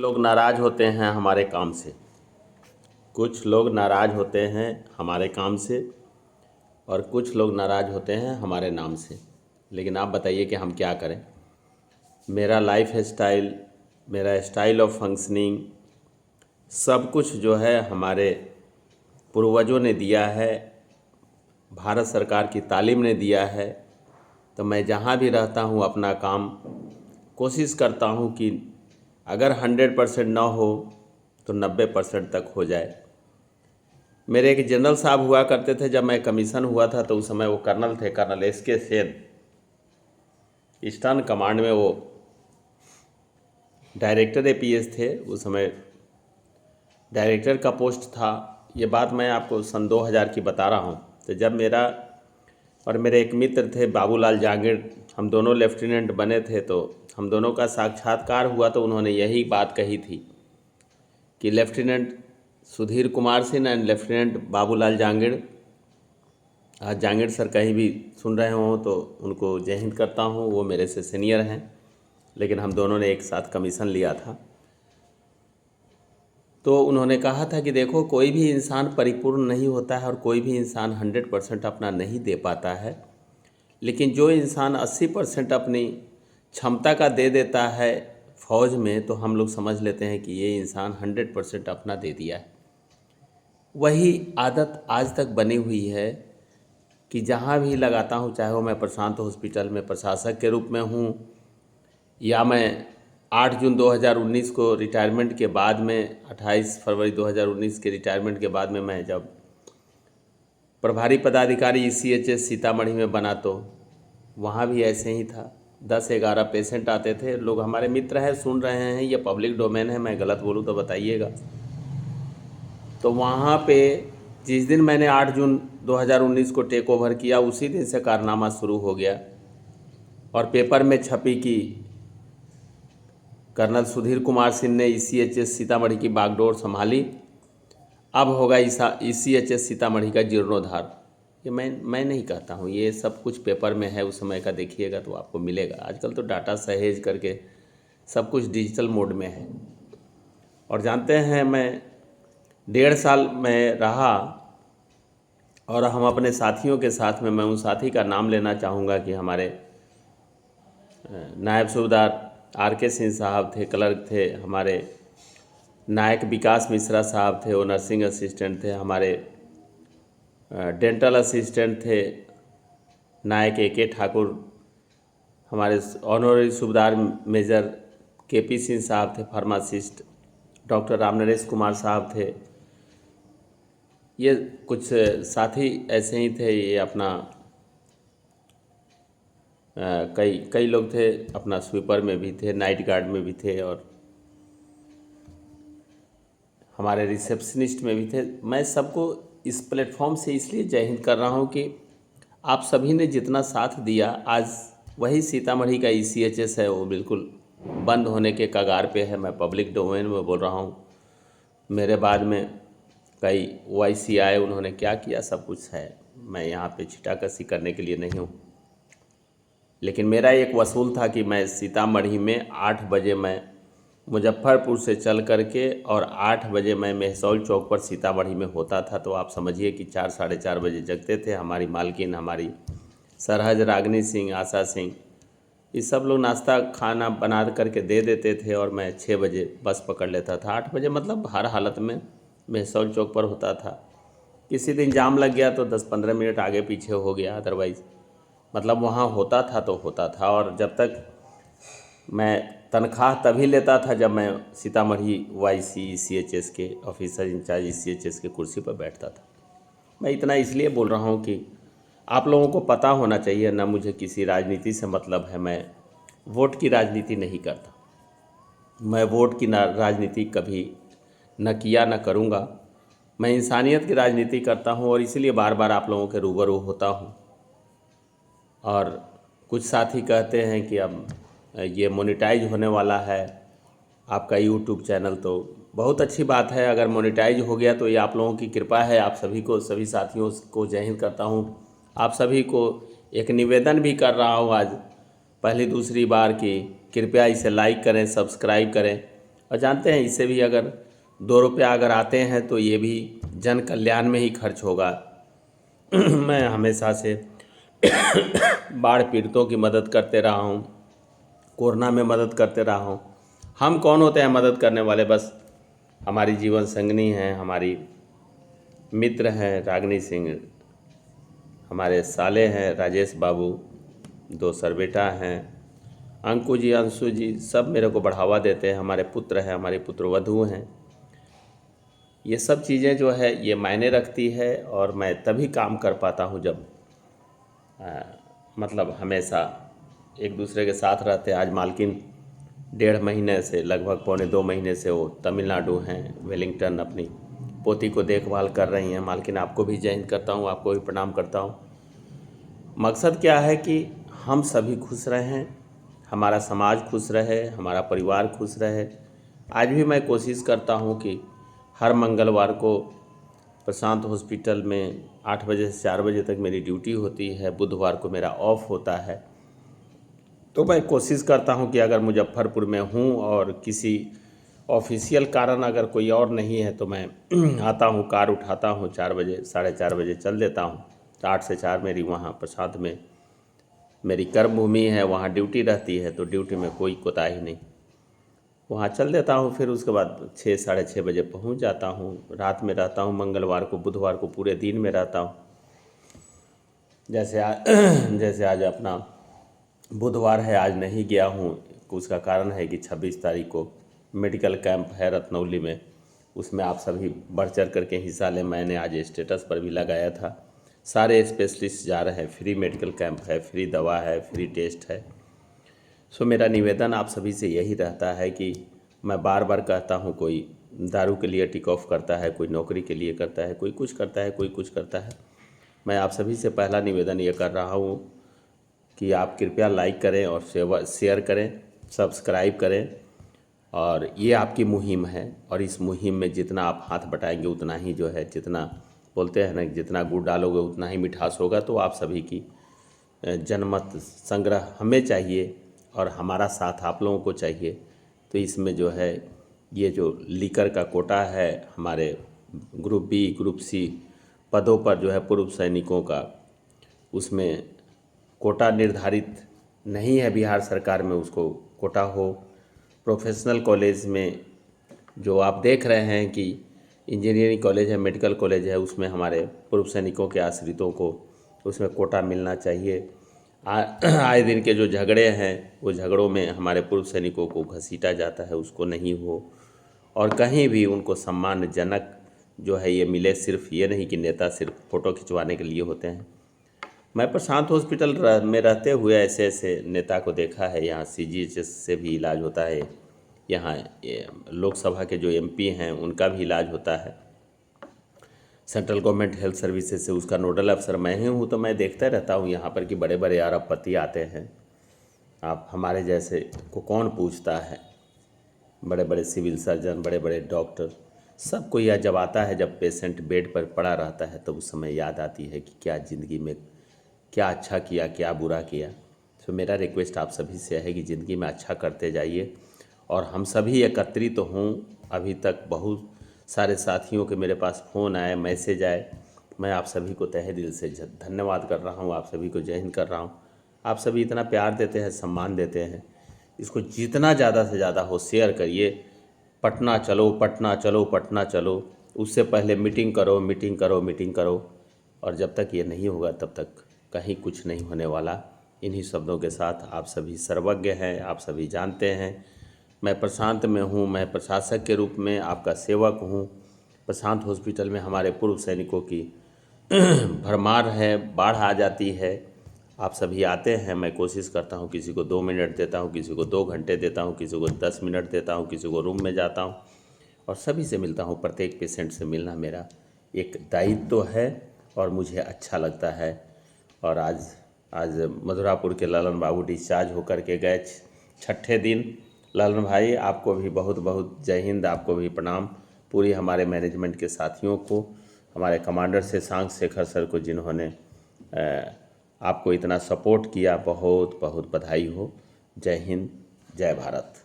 लोग नाराज़ होते हैं हमारे काम से। कुछ लोग नाराज़ होते हैं हमारे काम से और कुछ लोग नाराज़ होते हैं हमारे नाम से। लेकिन आप बताइए कि हम क्या करें। मेरा लाइफ स्टाइल, मेरा स्टाइल ऑफ फंक्शनिंग, सब कुछ जो है हमारे पूर्वजों ने दिया है, भारत सरकार की तालीम ने दिया है। तो मैं जहाँ भी रहता हूँ अपना काम कोशिश करता हूँ कि अगर 100% ना हो तो 90% तक हो जाए। मेरे एक जनरल साहब हुआ करते थे, जब मैं कमीशन हुआ था तो उस समय वो कर्नल थे, colonel SK Sen. Eastern command में वो डायरेक्टर APS थे। उस समय डायरेक्टर का पोस्ट था। ये बात मैं आपको सन 2000 की बता रहा हूँ। तो जब मेरा और मेरे एक मित्र थे बाबूलाल जांगिड़, हम दोनों लेफ्टिनेंट बने थे, तो हम दोनों का साक्षात्कार हुआ तो उन्होंने यही बात कही थी कि lieutenant Sudhir Kumar Singh and lieutenant Babulal Jangid, आज जांगिड़ सर कहीं भी सुन रहे हों तो उनको जय हिंद करता हूँ। वो मेरे से सीनियर हैं, लेकिन हम दोनों ने एक साथ कमीशन लिया था। तो उन्होंने कहा था कि देखो, कोई भी इंसान परिपूर्ण नहीं होता है और कोई भी इंसान 100% अपना नहीं दे पाता है, लेकिन जो इंसान 80% अपनी क्षमता का दे देता है फौज में, तो हम लोग समझ लेते हैं कि ये इंसान 100% अपना दे दिया है। वही आदत आज तक बनी हुई है कि जहाँ भी लगाता हूँ, चाहे वो मैं प्रशांत हॉस्पिटल में प्रशासक के रूप में हूँ या मैं 8 जून 2019 को रिटायरमेंट के बाद में 28 फरवरी 2019 के रिटायरमेंट के बाद में मैं जब प्रभारी पदाधिकारी ECHS सीतामढ़ी में बना, तो वहाँ भी ऐसे ही था। 10-11 पेशेंट आते थे। लोग हमारे मित्र हैं, सुन रहे हैं, ये पब्लिक डोमेन है, मैं गलत बोलूँ तो बताइएगा। तो वहाँ पे जिस दिन मैंने 8 जून 2019 को टेक ओवर किया, उसी दिन से कारनामा शुरू हो गया और पेपर में छपी कि कर्नल सुधीर कुमार सिंह ने ECHS सीतामढ़ी की बागडोर संभाली, अब होगा ECHS सीतामढ़ी का जीर्णोद्धार। ये मैं नहीं कहता हूँ, ये सब कुछ पेपर में है। उस समय का देखिएगा तो आपको मिलेगा। आजकल तो डाटा सहेज करके सब कुछ डिजिटल मोड में है। और जानते हैं, मैं 1.5 साल में रहा और हम अपने साथियों के साथ में, मैं उन साथी का नाम लेना चाहूँगा कि हमारे नायब सूबेदार RK सिंह साहब थे, क्लर्क थे, हमारे नायक विकास मिश्रा साहब थे, वो नर्सिंग असिस्टेंट थे, हमारे डेंटल असिस्टेंट थे नायक AK ठाकुर, हमारे ऑनररी सूबेदार मेजर KP सिंह साहब थे, फार्मासिस्ट डॉक्टर रामनरेश कुमार साहब थे। ये कुछ साथी ऐसे ही थे। ये अपना कई लोग थे, अपना स्वीपर में भी थे, नाइट गार्ड में भी थे और हमारे रिसेप्शनिस्ट में भी थे। मैं सबको इस प्लेटफॉर्म से इसलिए जय हिंद कर रहा हूँ कि आप सभी ने जितना साथ दिया, आज वही सीतामढ़ी का ECHS है, वो बिल्कुल बंद होने के कगार पे है। मैं पब्लिक डोमेन में बोल रहा हूँ। मेरे बाद में कई OIC आए, उन्होंने क्या किया सब कुछ है। मैं यहाँ पे छिटाकसी करने के लिए नहीं हूँ, लेकिन मेरा एक वसूल था कि मैं सीतामढ़ी में 8 बजे मैं मुजफ्फरपुर से चल करके और 8 बजे मैं मेहसौल चौक पर सीतामढ़ी में होता था। तो आप समझिए कि 4 साढ़े 4 बजे जगते थे। हमारी मालकिन, हमारी सरहज, रागनी सिंह, आशा सिंह, ये सब लोग नाश्ता खाना बना करके दे देते थे और मैं 6 बजे बस पकड़ लेता था। 8 बजे मतलब हर हालत में मेहसौल चौक पर होता था। किसी दिन जाम लग गया तो 10-15 मिनट आगे पीछे हो गया, अदरवाइज़ मतलब वहाँ होता था तो होता था। और जब तक मैं तनख्वाह तभी लेता था जब मैं सीतामढ़ी OIC ECHS के ऑफिसर इंचार्ज ECHS के कुर्सी पर बैठता था। मैं इतना इसलिए बोल रहा हूँ कि आप लोगों को पता होना चाहिए, ना मुझे किसी राजनीति से मतलब है। मैं वोट की राजनीति नहीं करता। मैं वोट की राजनीति कभी न किया न करूँगा। मैं इंसानियत की राजनीति करता हूँ और इसीलिए बार बार आप लोगों के रूबरू होता हूँ। और कुछ साथी कहते हैं कि अब ये मोनेटाइज होने वाला है आपका YouTube चैनल, तो बहुत अच्छी बात है। अगर मोनेटाइज हो गया तो ये आप लोगों की कृपा है। आप सभी को, सभी साथियों को जय हिंद करता हूँ। आप सभी को एक निवेदन भी कर रहा हूँ आज पहली दूसरी बार कि कृपया इसे लाइक करें, सब्सक्राइब करें और जानते हैं इससे भी अगर 2 रुपया अगर आते हैं तो ये भी जन कल्याण में ही खर्च होगा। मैं हमेशा से बाढ़ पीड़ितों की मदद करते रहा हूँ, कोरोना में मदद करते रहा हूँ। हम कौन होते हैं मदद करने वाले, बस हमारी जीवन संगनी हैं, हमारी मित्र हैं रागिनी सिंह, हमारे साले हैं राजेश बाबू, 2 सरबेटा हैं, अंकु जी, अंशु जी, सब मेरे को बढ़ावा देते हैं, हमारे पुत्र हैं, हमारी पुत्रवधू हैं। ये सब चीज़ें जो है ये मायने रखती है और मैं तभी काम कर पाता हूँ जब मतलब हमेशा एक दूसरे के साथ रहते हैं। आज मालकिन 1.5 महीने से, लगभग पौने 2 महीने से वो तमिलनाडु हैं, वेलिंगटन, अपनी पोती को देखभाल कर रही हैं। मालकिन आपको भी जय हिंद करता हूँ, आपको भी प्रणाम करता हूँ। मकसद क्या है कि हम सभी खुश रहें, हमारा समाज खुश रहे, हमारा परिवार खुश रहे। आज भी मैं कोशिश करता हूँ कि हर मंगलवार को प्रशांत हॉस्पिटल में 8 बजे से 4 बजे तक मेरी ड्यूटी होती है, बुधवार को मेरा ऑफ होता है। तो मैं कोशिश करता हूँ कि अगर मुजफ्फरपुर में हूँ और किसी ऑफिशियल कारण अगर कोई और नहीं है तो मैं आता हूँ, कार उठाता हूँ, 4 बजे 4:30 बजे चल देता हूँ। 8 से 4 मेरी वहाँ प्रसाद में मेरी कर्म भूमि है, वहाँ ड्यूटी रहती है, तो ड्यूटी में कोई कोताही नहीं, वहाँ चल देता हूँ। फिर उसके बाद 6 साढ़े 6 बजे पहुँच जाता हूँ। रात में रहता हूँ, मंगलवार को बुधवार को पूरे दिन में रहता हूँ। जैसे आज अपना बुधवार है, आज नहीं गया हूँ। उसका कारण है कि 26 तारीख को मेडिकल कैंप है रत्नौली में, उसमें आप सभी बढ़ चढ़ करके हिस्सा लें। मैंने आज स्टेटस पर भी लगाया था, सारे स्पेशलिस्ट जा रहे हैं, फ्री मेडिकल कैंप है, फ्री दवा है, फ्री टेस्ट है। सो मेरा निवेदन आप सभी से यही रहता है कि मैं बार बार कहता हूँ, कोई दारू के लिए टिक ऑफ करता है, कोई नौकरी के लिए करता है, कोई कुछ करता है, कोई कुछ करता है। मैं आप सभी से पहला निवेदन ये कर रहा हूँ कि आप कृपया लाइक करें और शेयर करें, सब्सक्राइब करें। और ये आपकी मुहिम है और इस मुहिम में जितना आप हाथ बटाएंगे उतना ही जो है, जितना बोलते हैं ना, जितना गुड़ डालोगे उतना ही मिठास होगा। तो आप सभी की जनमत संग्रह हमें चाहिए और हमारा साथ आप लोगों को चाहिए। तो इसमें जो है ये जो लीकर का कोटा है हमारे ग्रुप बी ग्रुप सी पदों पर जो है पूर्व सैनिकों का, उसमें कोटा निर्धारित नहीं है बिहार सरकार में, उसको कोटा हो। प्रोफेशनल कॉलेज में जो आप देख रहे हैं कि इंजीनियरिंग कॉलेज है, मेडिकल कॉलेज है, उसमें हमारे पूर्व सैनिकों के आश्रितों को उसमें कोटा मिलना चाहिए। आए दिन के जो झगड़े हैं वो झगड़ों में हमारे पूर्व सैनिकों को घसीटा जाता है, उसको नहीं हो। और कहीं भी उनको सम्मानजनक जो है ये मिले। सिर्फ ये नहीं कि नेता सिर्फ फ़ोटो खिंचवाने के लिए होते हैं। मैं प्रशांत हॉस्पिटल में रहते हुए ऐसे ऐसे नेता को देखा है। यहाँ CGHS से भी इलाज होता है, यहाँ लोकसभा के जो MP हैं उनका भी इलाज होता है। सेंट्रल गवर्नमेंट हेल्थ सर्विसेज से उसका नोडल अफसर मैं ही हूँ। तो मैं देखता रहता हूँ यहाँ पर कि बड़े बड़े अरबपति आते हैं। आप हमारे जैसे को कौन पूछता है? बड़े बड़े सिविल सर्जन, बड़े बड़े डॉक्टर, सबको यह जब आता है, जब पेशेंट बेड पर पड़ा रहता है, तो उस समय याद आती है कि क्या ज़िंदगी में क्या अच्छा किया, क्या बुरा किया। तो मेरा रिक्वेस्ट आप सभी से है कि ज़िंदगी में अच्छा करते जाइए। और हम सभी एकत्रित हों। अभी तक बहुत सारे साथियों के मेरे पास फ़ोन आए, मैसेज आए। मैं आप सभी को तहे दिल से धन्यवाद कर रहा हूँ, आप सभी को जय हिंद कर रहा हूँ। आप सभी इतना प्यार देते हैं, सम्मान देते हैं, इसको जितना ज़्यादा से ज़्यादा हो शेयर करिए। पटना चलो, पटना चलो, पटना चलो। उससे पहले मीटिंग करो, मीटिंग करो, मीटिंग करो। और जब तक ये नहीं होगा तब तक कहीं कुछ नहीं होने वाला। इन्हीं शब्दों के साथ, आप सभी सर्वज्ञ हैं, आप सभी जानते हैं मैं प्रशांत में हूँ, मैं प्रशासक के रूप में आपका सेवक हूँ। प्रशांत हॉस्पिटल में हमारे पूर्व सैनिकों की भरमार है, बाढ़ आ जाती है, आप सभी आते हैं। मैं कोशिश करता हूँ, किसी को 2 मिनट देता हूँ, किसी को 2 घंटे देता हूँ, किसी को 10 मिनट देता हूँ, किसी को रूम में जाता हूँ और सभी से मिलता हूँ। प्रत्येक पेशेंट से मिलना मेरा एक दायित्व है और मुझे अच्छा लगता है। और आज मधुरापुर के ललन बाबू डिस्चार्ज होकर के गए 6ठे दिन। ललन भाई, आपको भी बहुत बहुत जय हिंद, आपको भी प्रणाम। पूरी हमारे मैनेजमेंट के साथियों को, हमारे कमांडर से सांग शेखर सर को, जिन्होंने आपको इतना सपोर्ट किया, बहुत बहुत बधाई हो। जय हिंद, जय भारत।